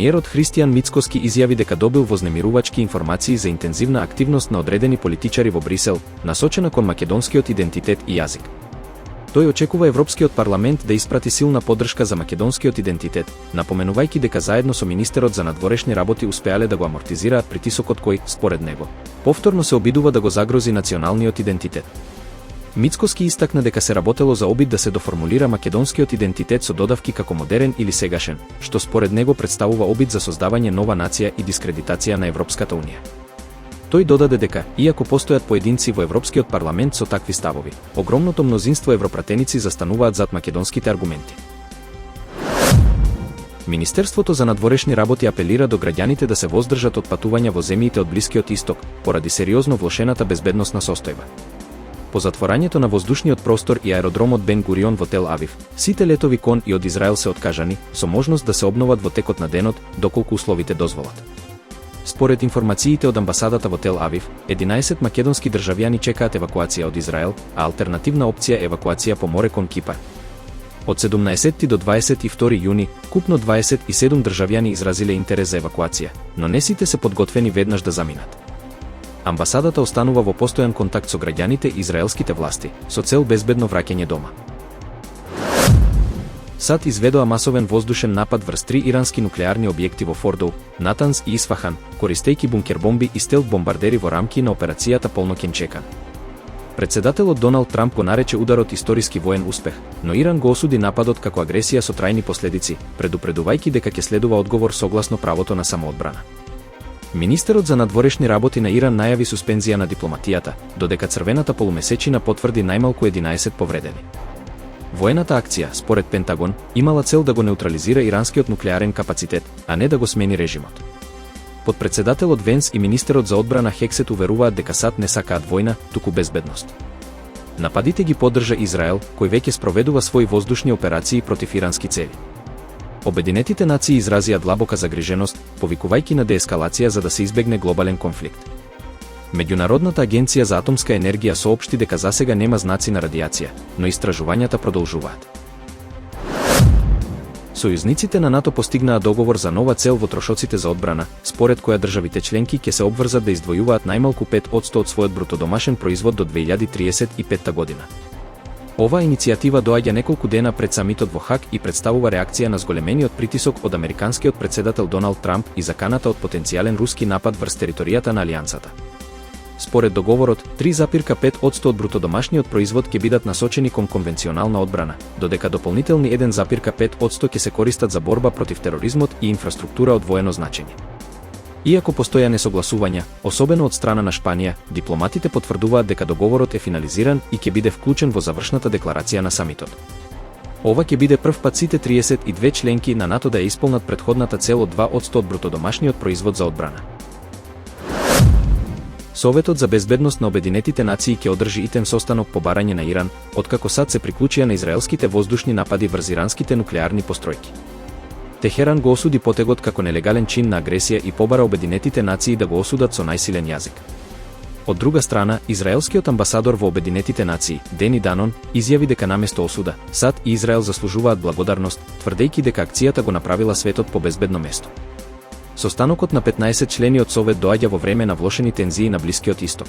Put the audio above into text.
Премиерот Христијан Мицкоски изјави дека добил вознемирувачки информации за интензивна активност на одредени политичари во Брисел, насочена кон македонскиот идентитет и јазик. Тој очекува Европскиот парламент да испрати силна поддршка за македонскиот идентитет, напоменувајќи дека заедно со министерот за надворешни работи успеале да го амортизираат притисокот кој, според него, повторно се обидува да го загрози националниот идентитет. Мицкоски истакна дека се работело за обид да се доформулира македонскиот идентитет со додавки како модерен или сегашен, што според него представува обид за создавање нова нација и дискредитација на Европската унија. Тој додаде дека, иако постојат поединци во Европскиот парламент со такви ставови, огромното мнозинство европратеници застануваат зад македонските аргументи. Министерството за надворешни работи апелира до граѓаните да се воздржат од патувања во земјите од Блискиот Исток, поради сериозно влошената безбедносна состојба. По затворањето на воздушниот простор и аеродромот Бен Гурион во Тел Авив, сите летови кон и од Израел се откажани, со можност да се обноват во текот на денот, доколку условите дозволат. Според информациите од амбасадата во Тел Авив, 11 македонски државјани чекаат евакуација од Израел, а алтернативна опција е евакуација по море кон Кипар. Од 17 до 22 јуни, купно 27 државјани изразиле интерес за евакуација, но не сите се подготвени веднаш да заминат. Амбасадата останува во постојан контакт со граѓаните и израелските власти, со цел безбедно враќање дома. САД изведоа масовен воздушен напад врз 3 ирански нуклеарни објекти во Фордоу, Натанс и Исфахан, користејќи бункер-бомби и стелт бомбардери во рамки на операцијата Полноќен чекан. Председателот Доналд Трамп го нарече ударот историски воен успех, но Иран го осуди нападот како агресија со трајни последици, предупредувајќи дека ќе следува одговор согласно правото на самоодбрана. Министерот за надворешни работи на Иран најави суспензија на дипломатијата, додека црвената полумесечина потврди најмалку 11 повредени. Воената акција, според Пентагон, имала цел да го неутрализира иранскиот нуклеарен капацитет, а не да го смени режимот. Подпредседателот Венс и министерот за одбрана Хексет уверуваат дека САД не сакаат војна, туку безбедност. Нападите ги поддржа Израел, кој веќе спроведува своји воздушни операции против ирански цели. Обединетите нации изразија длабока загриженост, повикувајќи на деескалација за да се избегне глобален конфликт. Меѓународната агенција за атомска енергија соопшти дека засега нема знаци на радијација, но истражувањата продолжуваат. Сојузниците на НАТО постигнаа договор за нова цел во трошоците за одбрана, според која државите членки ќе се обврзат да издвојуваат најмалку 5% од својот брутодомашен производ до 2035 година. Оваа иницијатива доаѓа неколку дена пред самитот во Хаг и представува реакција на зголемениот притисок од американскиот председател Доналд Трамп и заканата од потенцијален руски напад врз територијата на алијансата. Според договорот, 3,5% од брутодомашниот производ ќе бидат насочени кон конвенционална одбрана, додека дополнителни 1,5% ќе се користат за борба против тероризмот и инфраструктура од воено значење. Иако постоја несогласувања, особено од страна на Шпанија, дипломатите потврдуваат дека договорот е финализиран и ќе биде вклучен во завршната декларација на самитот. Ова ќе биде прв пат сите 32 членки на НАТО да ја исполнат претходната цел од 2% од брутодомашниот производ за одбрана. Советот за безбедност на Обединетите нации ќе одржи итен состанок по барање на Иран, откако САД се приклучија на израелските воздушни напади врз иранските нуклеарни постројки. Техеран го осуди потегот како нелегален чин на агресија и побара Обединетите нации да го осудат со најсилен јазик. Од друга страна, израелскиот амбасадор во Обединетите нации, Дени Данон, изјави дека наместо осуда, САД и Израел заслужуваат благодарност, тврдејќи дека акцијата го направила светот по безбедно место. Состанокот на 15 члени од Совет доаѓа во време на влошени тензии на Блискиот Исток.